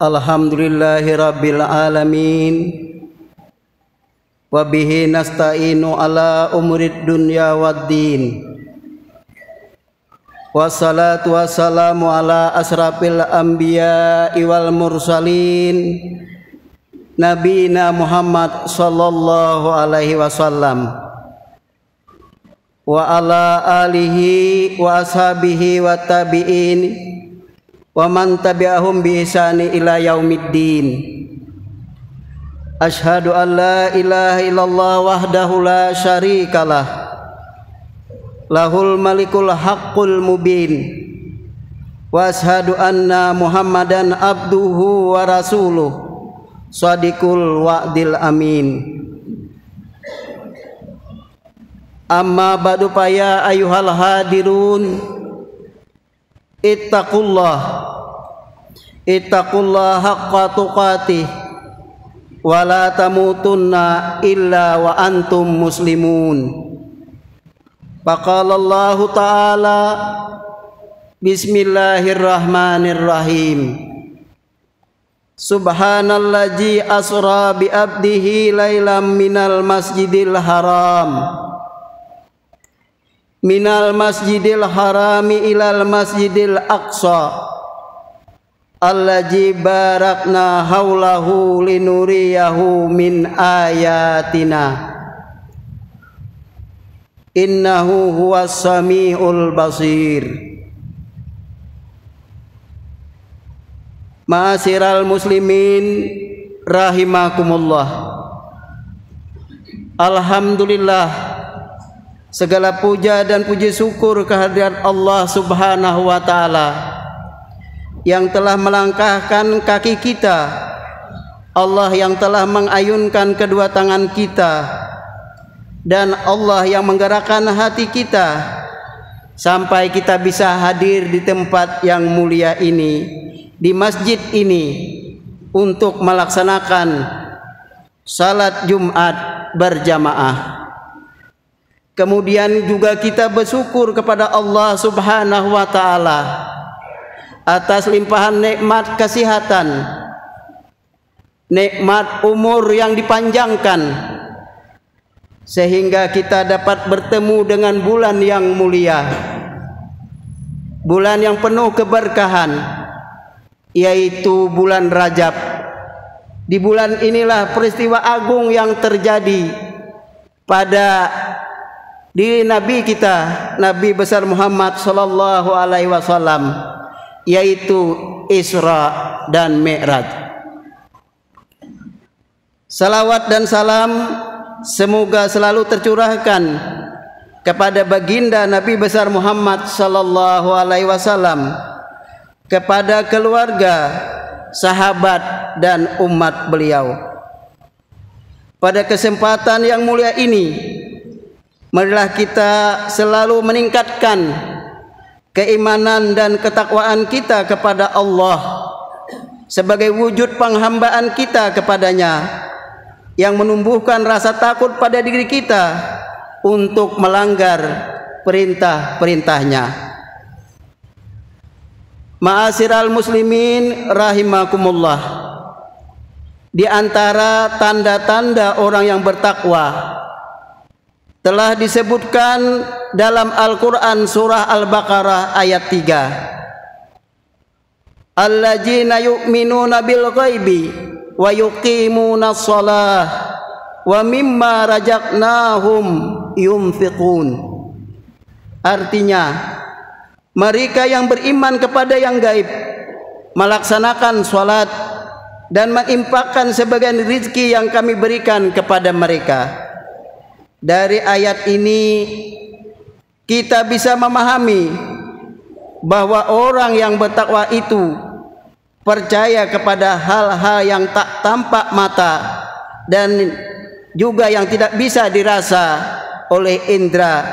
Alhamdulillahi rabbil alamin. Wa bihi nasta'inu ala umurid dunya waddin. Wassalatu wassalamu ala asrafil anbiya'i wal mursalin, Nabina Muhammad sallallahu alaihi wasallam wa ala alihi wa ashabihi wa tabi'in wa man tabi'ahum bi ihsani ila yaumiddin. Asyhadu an la ilaha illallah wahdahu la syarikalah, lahul malikul haqqul mubin, wa asyhadu anna Muhammadan abduhu wa rasuluh shadiqul wa'dil amin. Amma ba'du fa ya ayyuhal hadirun, ittaqullah haqqa tuqatih wa la tamutunna illa wa antum muslimun. Faqala Allah ta'ala, bismillahirrahmanirrahim. Subhanallazi asra bi abdihi lailam minal masjidil harami ilal masjidil aqsa allazi barakna haulahu linuriyahu min ayatina innahu huwas samiul basir. Ma'asyiral muslimin rahimakumullah. Alhamdulillah, segala puja dan puji syukur kehadirat Allah Subhanahu wa taala yang telah melangkahkan kaki kita, Allah yang telah mengayunkan kedua tangan kita, dan Allah yang menggerakkan hati kita sampai kita bisa hadir di tempat yang mulia ini, di masjid ini, untuk melaksanakan salat Jumat berjamaah. Kemudian juga kita bersyukur kepada Allah Subhanahu wa taala atas limpahan nikmat kesehatan, nikmat umur yang dipanjangkan, sehingga kita dapat bertemu dengan bulan yang mulia, bulan yang penuh keberkahan, yaitu bulan Rajab. Di bulan inilah peristiwa agung yang terjadi pada diri Nabi kita, Nabi besar Muhammad sallallahu alaihi wasallam, yaitu Isra dan Mi'raj. Salawat dan salam semoga selalu tercurahkan kepada baginda Nabi besar Muhammad sallallahu alaihi wasallam, kepada keluarga, sahabat dan umat beliau. Pada kesempatan yang mulia ini, marilah kita selalu meningkatkan keimanan dan ketakwaan kita kepada Allah sebagai wujud penghambaan kita kepadanya, yang menumbuhkan rasa takut pada diri kita untuk melanggar perintah-perintahnya. Ma'asyiral muslimin rahimakumullah. Di antara tanda-tanda orang yang bertakwa telah disebutkan dalam Al-Quran surah Al-Baqarah ayat 3. Alladzina yu'minuna bil ghaibi wa yuqimuna shalah wa mimma razaqnahum yunfiqun. Artinya, mereka yang beriman kepada yang gaib, melaksanakan sholat, dan menginfakkan sebagian rizki yang kami berikan kepada mereka. Dari ayat ini kita bisa memahami bahwa orang yang bertakwa itu percaya kepada hal-hal yang tak tampak mata dan juga yang tidak bisa dirasa oleh indera,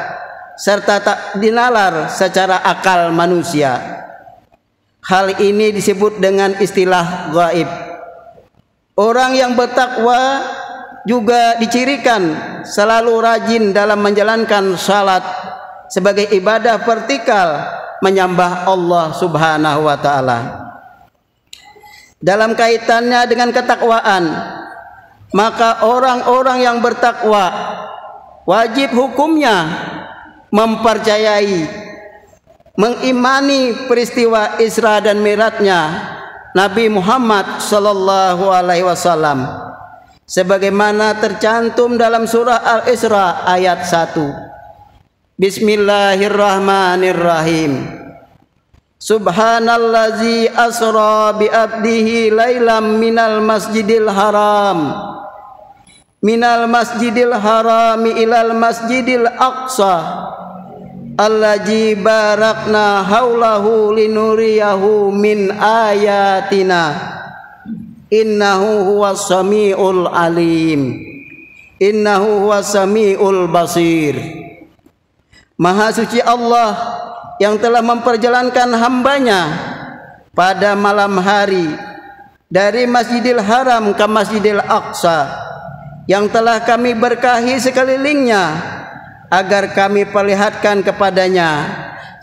serta tak dinalar secara akal manusia. Hal ini disebut dengan istilah gaib. Orang yang bertakwa juga dicirikan selalu rajin dalam menjalankan salat sebagai ibadah vertikal menyembah Allah Subhanahu wa taala. dalam kaitannya dengan ketakwaan, maka orang-orang yang bertakwa wajib hukumnya mempercayai, mengimani peristiwa Isra dan Mi'rajnya Nabi Muhammad sallallahu alaihi wasallam sebagaimana tercantum dalam surah Al-Isra ayat 1. Bismillahirrahmanirrahim. Subhanallazi asra bi abdihi lailam minal masjidil harami ilal masjidil aqsa allazi barakna haulahu linuriyahu min ayatina innahu huwas samiul alim innahu huwas samiul basir. Maha suci Allah yang telah memperjalankan hambanya pada malam hari dari Masjidil Haram ke Masjidil Aqsa yang telah kami berkahi sekelilingnya agar kami perlihatkan kepadanya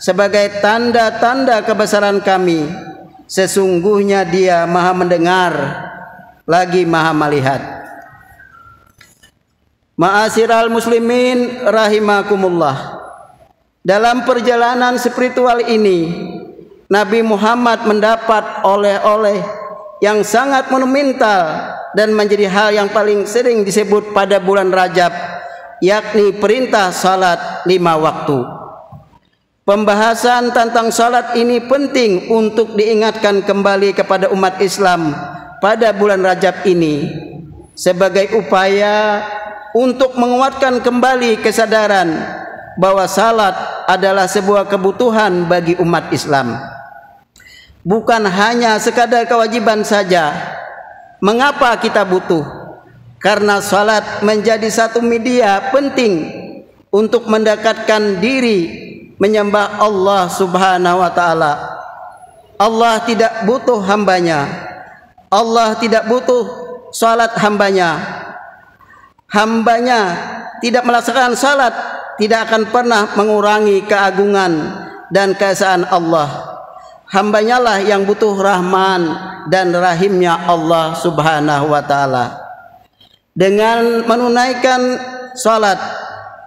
sebagai tanda-tanda kebesaran kami. Sesungguhnya Dia Maha mendengar lagi Maha melihat. Ma'asyiral muslimin rahimakumullah. Dalam perjalanan spiritual ini, Nabi Muhammad mendapat oleh-oleh yang sangat monumental dan menjadi hal yang paling sering disebut pada bulan Rajab, yakni perintah salat 5 waktu. Pembahasan tentang salat ini penting untuk diingatkan kembali kepada umat Islam pada bulan Rajab ini sebagai upaya untuk menguatkan kembali kesadaran bahwa salat adalah sebuah kebutuhan bagi umat Islam, bukan hanya sekadar kewajiban saja. Mengapa kita butuh? Karena salat menjadi satu media penting untuk mendekatkan diri menyembah Allah Subhanahu wa taala. Allah tidak butuh hambanya. Allah tidak butuh salat hambanya. Hambanya tidak melaksanakan salat tidak akan pernah mengurangi keagungan dan keesaan Allah. Hambanya lah yang butuh rahman dan rahimnya Allah Subhanahu wa ta'ala. Dengan menunaikan salat,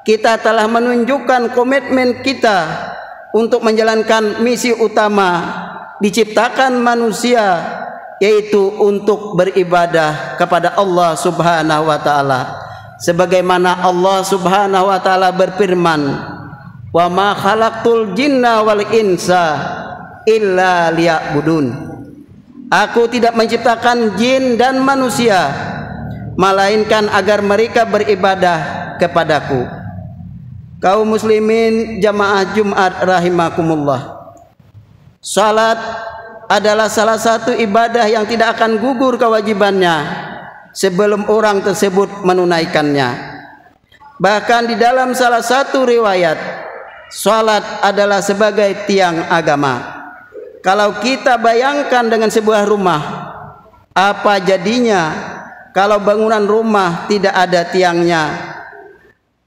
kita telah menunjukkan komitmen kita untuk menjalankan misi utama diciptakan manusia, yaitu untuk beribadah kepada Allah Subhanahu wa ta'ala. Sebagaimana Allah Subhanahu wa ta'ala berfirman, wa ma khalaqtul jinna wal insa illa liya'budun. Aku tidak menciptakan jin dan manusia melainkan agar mereka beribadah kepadaku. Kaum muslimin jamaah Jumat rahimakumullah. Salat adalah salah satu ibadah yang tidak akan gugur kewajibannya sebelum orang tersebut menunaikannya. Bahkan di dalam salah satu riwayat, salat adalah sebagai tiang agama. Kalau kita bayangkan dengan sebuah rumah, apa jadinya kalau bangunan rumah tidak ada tiangnya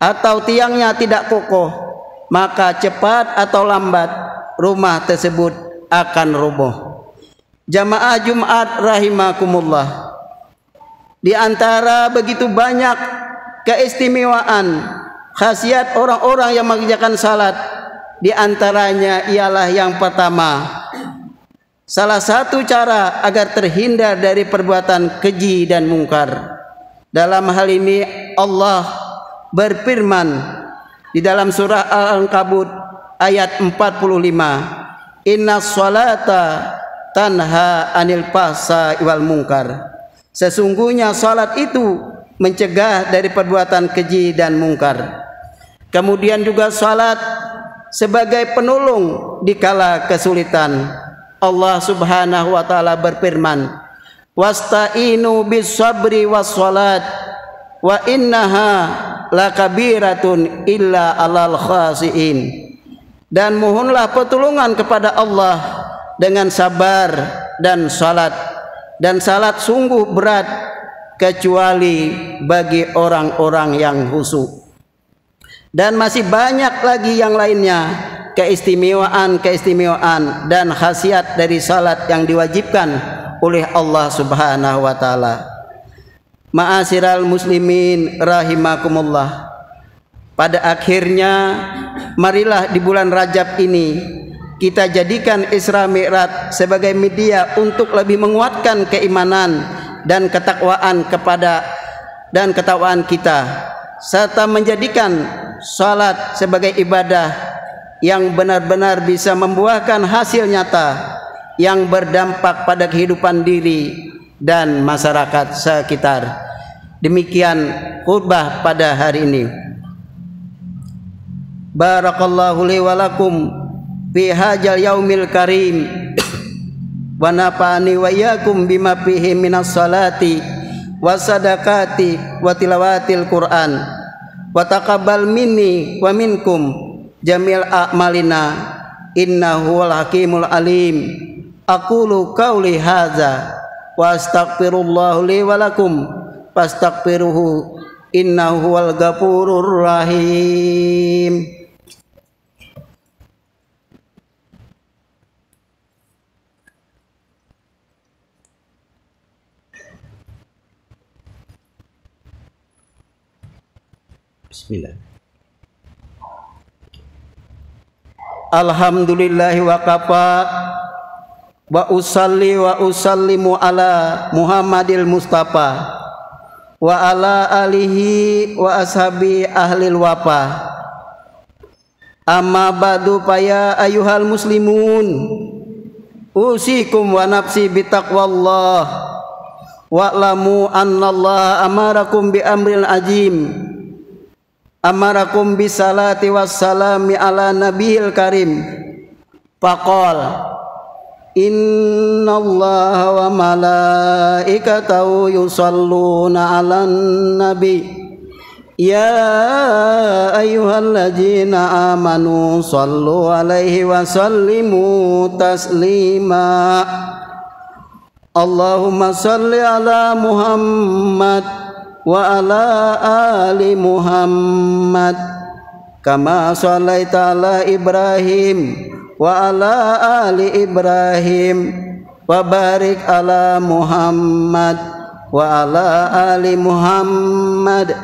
atau tiangnya tidak kokoh? Maka cepat atau lambat rumah tersebut akan roboh. Jamaah Jumat rahimakumullah. Di antara begitu banyak keistimewaan khasiat orang-orang yang mengerjakan salat, di antaranya ialah yang pertama, salah satu cara agar terhindar dari perbuatan keji dan mungkar. Dalam hal ini Allah berfirman di dalam surah Al-Ankabut ayat 45, innas salata tanha anil fahsya'i wal munkar. Sesungguhnya salat itu mencegah dari perbuatan keji dan mungkar. Kemudian juga salat sebagai penolong di kala kesulitan. Allah Subhanahu wa taala berfirman, wasta'inu bis sabri was salat wa innaha lakabiratun illa alal khasiin. Dan mohonlah pertolongan kepada Allah dengan sabar dan salat. Dan salat sungguh berat kecuali bagi orang-orang yang khusyuk. Dan masih banyak lagi yang lainnya, keistimewaan dan khasiat dari salat yang diwajibkan oleh Allah Subhanahu wa taala. Ma'asyiral muslimin rahimakumullah. Pada akhirnya marilah di bulan Rajab ini kita jadikan Isra Mi'raj sebagai media untuk lebih menguatkan keimanan dan ketakwaan kita, serta menjadikan salat sebagai ibadah yang benar-benar bisa membuahkan hasil nyata yang berdampak pada kehidupan diri dan masyarakat sekitar. Demikian khutbah pada hari ini. Barakallahu li wa lakum fi hadzal yaumil karim wa nafa'ani wa iyyakum bima fihi minas salati was sadaqati wa tilawatil Qur'an wa taqabbal minni wa minkum jamil a'malina innahu wal hakimul alim. Aqulu qauli hadza wa astaghfirullah li wa lakum fastaghfiruhu innahu wal ghafurur rahim. Bismillah. Alhamdulillahi wa kafa wa usalli wa usallimu ala Muhammadil Mustafa wa ala alihi wa ashabi ahlil wafa. Amma ba'du ya ayyuhal muslimun, usikum wa nafsi bitaqwallah wa'lamu annallaha amarakum bi amril azim. Amarakum bisalati wassalami ala nabiyil karim. Faqal innallaha wa malaikatahu yusalluna 'alan nabi ya ayyuhalladzina amanu sallu 'alaihi wa sallimu taslima. Allahumma salli ala Muhammad wa ala ali Muhammad kama shallaita ala Ibrahim wa ala ali Ibrahim wa barik ala Muhammad wa ala ali Muhammad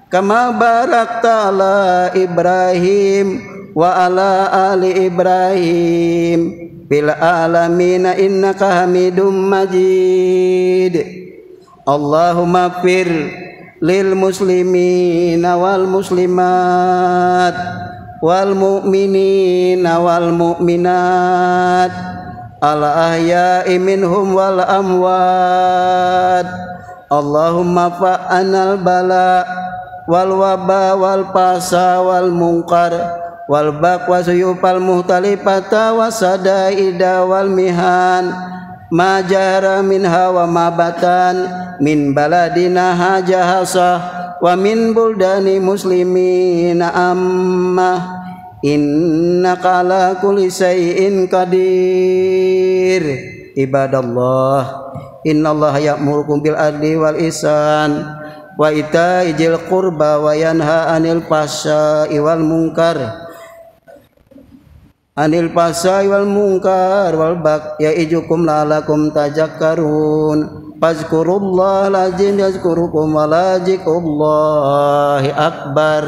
kama barakta ala Ibrahim wa ala ali Ibrahim fil alamin innaka Hamidum Majid. Allahumma fir lil muslimina wal muslimat wal mu'minina wal mu'minat al ahya'i minhum wal amwat. Allahumma fa'anal bala wal waba wal pasa wal munkar wal baqwa suyufal muhtalifata wasadaida wal mihan ma jara minha wa ma batan min baladina hajahasa wa min buldani muslimina amma innaka ala kulli syai'in qadir. Ibadallah, innallaha ya'murukum bil adli wal ihsan wa ita'i dzil qurba wa yanha 'anil fahsya'i wal munkar wal bagyi ya'idukum la'allakum tadhakkarun. Fazkurullaha lazim yazkurukum wa la dzikrullahi akbar.